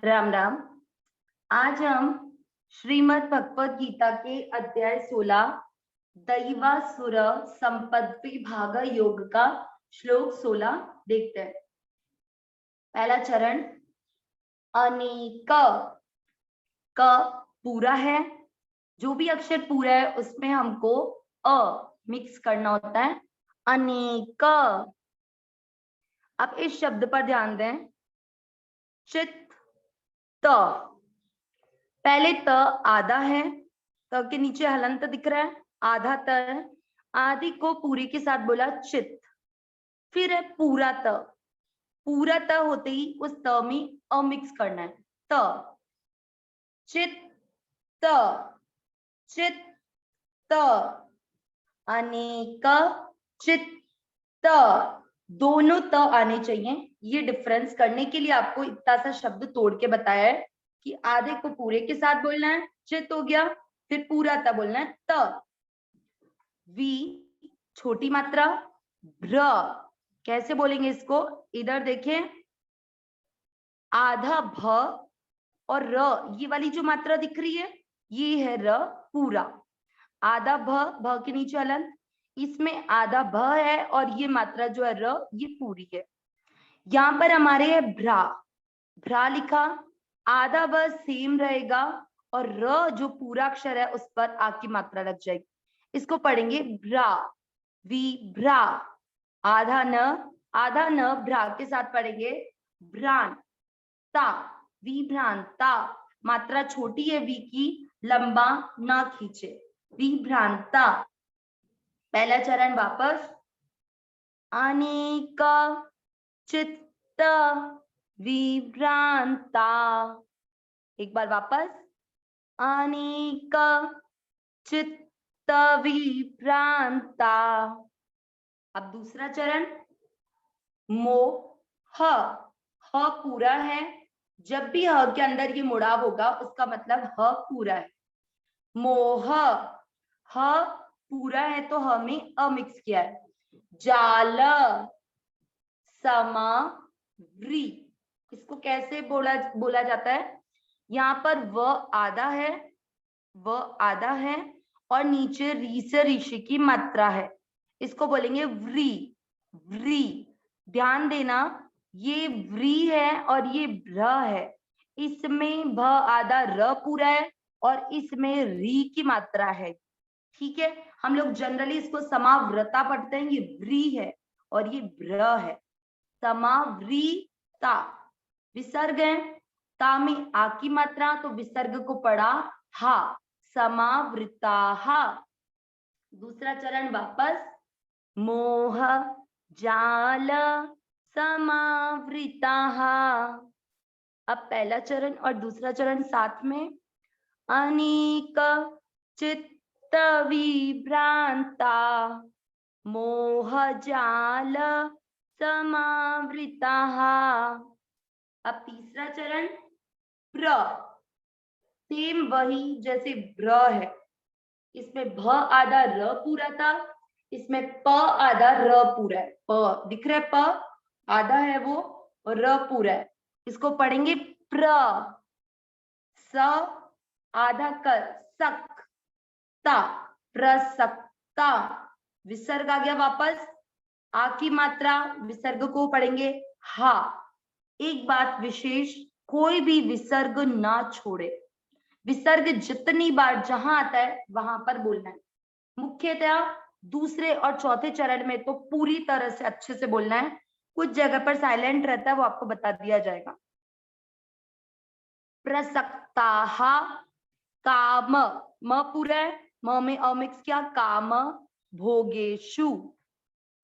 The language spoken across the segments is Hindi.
राम राम। आज हम श्रीमद् भगवद गीता के अध्याय 16 दैवासुर संपद्वि भाग योग का श्लोक 16 देखते हैं। पहला चरण अनेक। क पूरा है, जो भी अक्षर पूरा है उसमें हमको अ मिक्स करना होता है। अनेक। अब इस शब्द पर ध्यान दें। चित त, पहले त आधा है, त के नीचे हलंत दिख रहा है, आधा त है। आधे को पूरे के साथ बोला चित। फिर है पूरा त। पूरा त होते ही उस त में अ मिक्स करना है। त चित त, चित त, अनेक चित त, दोनों त आने चाहिए। ये डिफरेंस करने के लिए आपको इतना सा शब्द तोड़ के बताया है कि आधे को पूरे के साथ बोलना है, चित हो गया, फिर पूरा त बोलना है त। वी छोटी मात्रा, भ्र कैसे बोलेंगे इसको, इधर देखें, आधा भ और र, ये वाली जो मात्रा दिख रही है ये है र पूरा। आधा भ के नीचे हलंत, इसमें आधा भ है और ये मात्रा जो है र ये पूरी है। यहां पर हमारे है भ्रा, भ्रा लिखा, आधा भ सेम रहेगा और र जो पूरा अक्षर है उस पर आ की मात्रा लग जाएगी। इसको पढ़ेंगे भ्रा, विभ्रा। आधा न भ्रा के साथ पढ़ेंगे भ्रांता, विभ्रांता। मात्रा छोटी है वी की, लंबा ना खींचे, विभ्रांता। पहला चरण वापस, अनेक चित्त विभ्रांता। एक बार वापस, अनेक चित्त विभ्रांता। अब दूसरा चरण, मोह, ह पूरा है, जब भी ह के अंदर ये मुड़ाव होगा उसका मतलब ह पूरा है। मोह, ह पूरा है तो ह में अ मिक्स किया है। जाल, समावृ, इसको कैसे बोला जाता है, यहाँ पर व आधा है, व आधा है और नीचे री से ऋषि की मात्रा है, इसको बोलेंगे व्री, व्री। ध्यान देना, ये व्री है और ये भ्र है, इसमें भ आधा र पूरा है और इसमें री की मात्रा है। ठीक है, हम लोग जनरली इसको समाव्रता पढ़ते हैं, ये व्री है और ये भ्र है। समावृता, विसर्ग है, ता में आ की मात्रा तो विसर्ग को पढ़ा हा, समावृता हा। दूसरा चरण वापस, मोह जाल समावृता हा। अब पहला चरण और दूसरा चरण साथ में, अनेक चित्त विभ्रांता मोह जाल समावृता। अब तीसरा चरण, प्र, सेम वही जैसे भ्र है, इसमें भ आधा र पूरा था, इसमें प आधा र पूरा है। प दिख रहा है, प आधा है वो और र पूरा है, इसको पढ़ेंगे प्र। स आधा कर, सकता, प्रसक्ता। विसर्ग आ गया वापस, आ की मात्रा विसर्ग को पढ़ेंगे हा। एक बात विशेष, कोई भी विसर्ग ना छोड़े, विसर्ग जितनी बार जहां आता है वहां पर बोलना है। मुख्यतः दूसरे और चौथे चरण में तो पूरी तरह से अच्छे से बोलना है, कुछ जगह पर साइलेंट रहता है वो आपको बता दिया जाएगा। प्रसक्ताः, काम, म पूरा है, म में अ मिक्स किया, काम भोगेशु।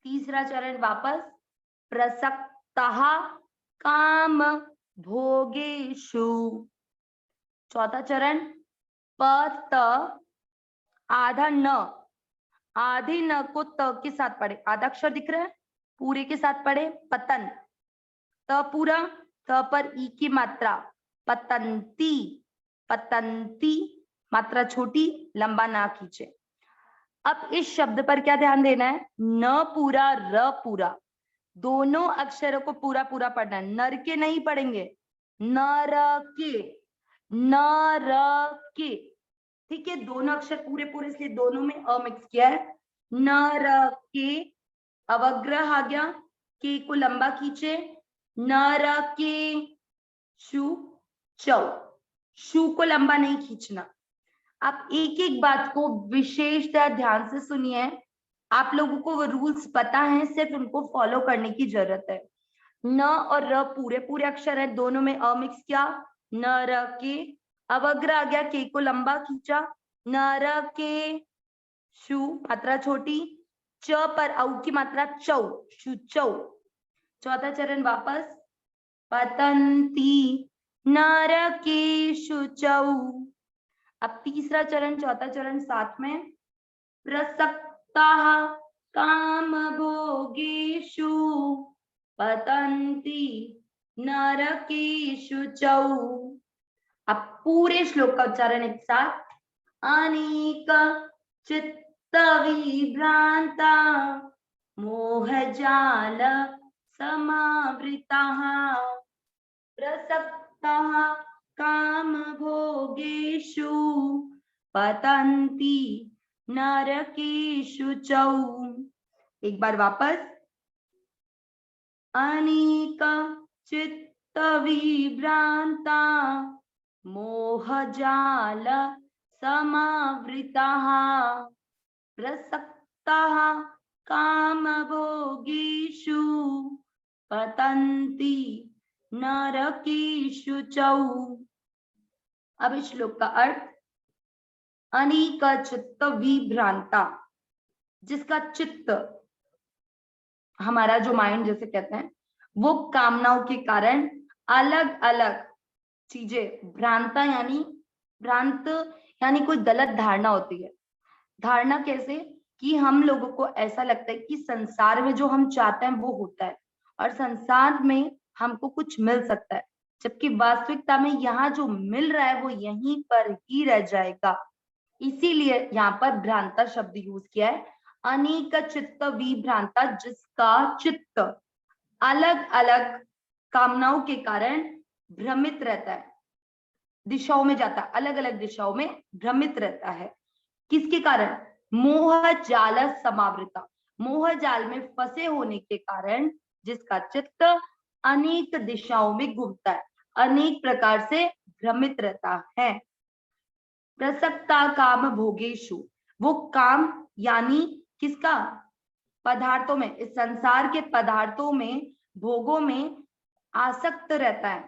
तीसरा चरण वापस, प्रसक्तः काम भोगेशु। चौथा चरण, पत आधा न, आधे न को त के साथ पढ़े, आधा अक्षर दिख रहा है, पूरे के साथ पढ़े पतन, त पूरा, त पर ई की मात्रा, पतंती, पतंती। मात्रा छोटी, लंबा ना खींचे। अब इस शब्द पर क्या ध्यान देना है, न पूरा र पूरा, दोनों अक्षरों को पूरा पूरा पढ़ना है, नर के नहीं पढ़ेंगे। नरके, नरके। ठीक है, दोनों अक्षर पूरे पूरे इसलिए दोनों में अ मिक्स किया है। नरके, अवग्रह आ गया, के को लंबा खींचे, नरके शु चौ, शु को लंबा नहीं खींचना। आप एक एक बात को विशेषतः ध्यान से सुनिए, आप लोगों को वो रूल्स पता है, सिर्फ उनको फॉलो करने की जरूरत है। न और र पूरे पूरे अक्षर है, दोनों में अ मिक्स किया, न र के, अवग्र आ गया, के को लंबा खींचा, न र के शु मात्रा छोटी, च पर औ की मात्रा चौ, शु चौ। चौथा चरण वापस, पतंती नरकेषु चौ। अब तीसरा चरण, चौथा चरण साथ में, प्रसक्ताः कामभोगेषु पतन्ति नरकेषु चौ। अब पूरे श्लोक का उच्चारण एक साथ, अनेक चित्त विभ्रांता मोहजाल समावृताः प्रसक्ताः कामभोगेषु पतन्ति नरकेषु चौ। एक बार वापस, अनेक चित्त विभ्रांता मोहजाल समावृताः प्रसक्ताः कामभोगेषु पतन्ति नरकेषु चौ। अब इस श्लोक का अर्थ, अनेक चित्त विभ्रांता, जिसका चित्त, हमारा जो माइंड जैसे कहते हैं, वो कामनाओं के कारण अलग अलग चीजें, भ्रांता यानी भ्रांत यानी कोई गलत धारणा होती है। धारणा कैसे, कि हम लोगों को ऐसा लगता है कि संसार में जो हम चाहते हैं वो होता है और संसार में हमको कुछ मिल सकता है, जबकि वास्तविकता में यहाँ जो मिल रहा है वो यहीं पर ही रह जाएगा। इसीलिए यहाँ पर भ्रांता शब्द यूज किया है, अनेक चित्त विभ्रांता, जिसका चित्त अलग अलग कामनाओं के कारण भ्रमित रहता है, दिशाओं में जाता है, अलग अलग दिशाओं में भ्रमित रहता है। किसके कारण, मोह जाल समावृता, मोह जाल में फंसे होने के कारण जिसका चित्त अनेक दिशाओं में घूमता है, अनेक प्रकार से भ्रमित रहता है। प्रसक्ता काम भोगेशु, वो काम यानी किसका, पदार्थों में, इस संसार के पदार्थों में, भोगों में आसक्त रहता है।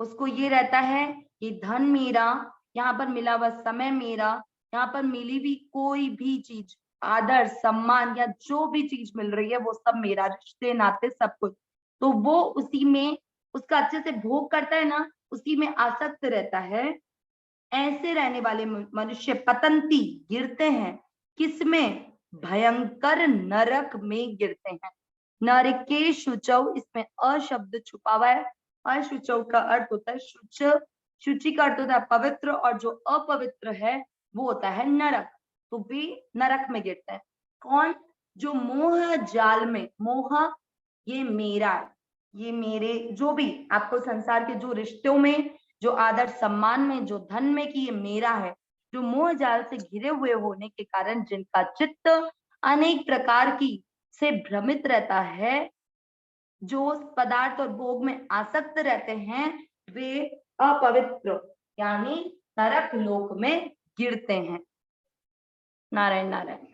उसको ये रहता है कि धन मेरा, यहाँ पर मिला हुआ समय मेरा, यहाँ पर मिली हुई कोई भी चीज, आदर सम्मान या जो भी चीज मिल रही है वो सब मेरा, रिश्ते नाते सब कुछ, तो वो उसी में उसका अच्छे से भोग करता है ना, उसी में आसक्त रहता है। ऐसे रहने वाले मनुष्य पतंती, गिरते हैं, किसमें, भयंकर नरक में गिरते हैं। नरकेषु चौ, इसमें अशब्द छुपा हुआ है। अशुचौ का अर्थ होता है शुच, शुचि का अर्थ होता है पवित्र, और जो अपवित्र है वो होता है नरक, तो वे नरक में गिरते हैं। कौन, जो मोह जाल में, मोह ये मेरा है, ये मेरे, जो भी आपको संसार के जो रिश्तों में, जो आदर सम्मान में, जो धन में, कि ये मेरा है, जो मोह जाल से घिरे हुए होने के कारण जिनका चित्त अनेक प्रकार की से भ्रमित रहता है, जो पदार्थ और भोग में आसक्त रहते हैं, वे अपवित्र यानी नरक लोक में गिरते हैं। नारायण नारायण।